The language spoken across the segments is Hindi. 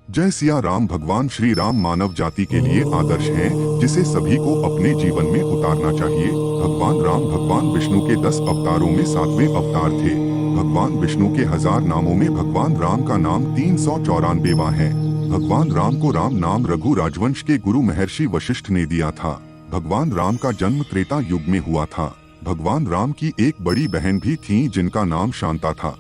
जय सिया राम। भगवान श्री राम मानव जाति के लिए आदर्श हैं, जिसे सभी को अपने जीवन में उतारना चाहिए। भगवान राम भगवान विष्णु के 10 अवतारों में 7वें अवतार थे। भगवान विष्णु के 1000 नामों में भगवान राम का नाम 394वां है। भगवान राम को राम नाम रघु राजवंश के गुरु महर्षि वशिष्ठ ने दिया था। भगवान राम का जन्म त्रेता युग में हुआ था। भगवान राम की एक बड़ी बहन भी थी जिनका नाम शांता था।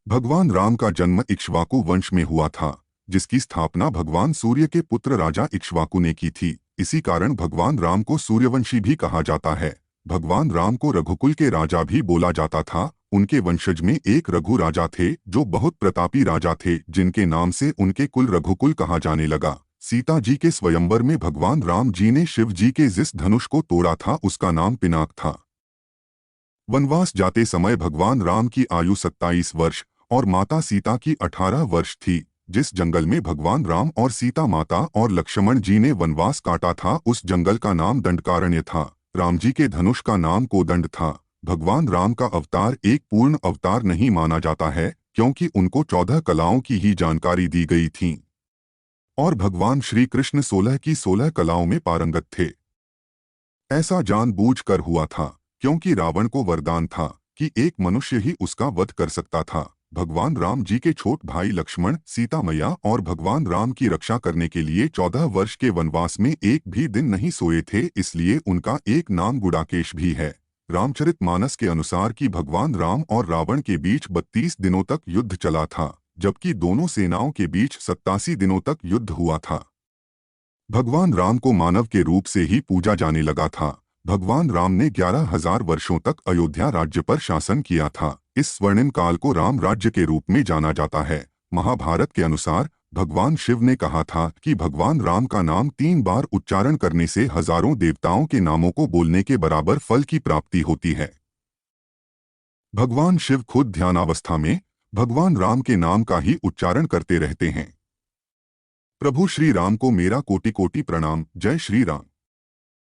भगवान राम का जन्म इक्ष्वाकु वंश में हुआ था, जिसकी स्थापना भगवान सूर्य के पुत्र राजा इक्ष्वाकु ने की थी। इसी कारण भगवान राम को सूर्यवंशी भी कहा जाता है। भगवान राम को रघुकुल के राजा भी बोला जाता था। उनके वंशज में एक रघु राजा थे जो बहुत प्रतापी राजा थे, जिनके नाम से उनके कुल रघुकुल कहा जाने लगा। सीता जी के स्वयंवर में भगवान राम जी ने शिव जी के जिस धनुष को तोड़ा था उसका नाम पिनाक था। वनवास जाते समय भगवान राम की आयु 27 वर्ष और माता सीता की 18 वर्ष थी। जिस जंगल में भगवान राम और सीता माता और लक्ष्मण जी ने वनवास काटा था उस जंगल का नाम दंडकारण्य था। राम जी के धनुष का नाम कोदंड था। भगवान राम का अवतार एक पूर्ण अवतार नहीं माना जाता है, क्योंकि उनको 14 कलाओं की ही जानकारी दी गई थी और भगवान श्री कृष्ण 16 की 16 कलाओं में पारंगत थे। ऐसा जानबूझकर हुआ था क्योंकि रावण को वरदान था कि एक मनुष्य ही उसका वध कर सकता था। भगवान राम जी के छोट भाई लक्ष्मण, सीता मैया और भगवान राम की रक्षा करने के लिए 14 वर्ष के वनवास में एक भी दिन नहीं सोए थे, इसलिए उनका एक नाम गुडाकेश भी है। रामचरितमानस के अनुसार कि भगवान राम और रावण के बीच 32 दिनों तक युद्ध चला था, जबकि दोनों सेनाओं के बीच 87 दिनों तक युद्ध हुआ था। भगवान राम को मानव के रूप से ही पूजा जाने लगा था। भगवान राम ने 11,000 वर्षों तक अयोध्या राज्य पर शासन किया था। इस स्वर्णिम काल को राम राज्य के रूप में जाना जाता है। महाभारत के अनुसार भगवान शिव ने कहा था कि भगवान राम का नाम 3 बार उच्चारण करने से हजारों देवताओं के नामों को बोलने के बराबर फल की प्राप्ति होती है। भगवान शिव खुद ध्यानावस्था में भगवान राम के नाम का ही उच्चारण करते रहते हैं। प्रभु श्री राम को मेरा कोटि कोटि प्रणाम। जय श्री राम।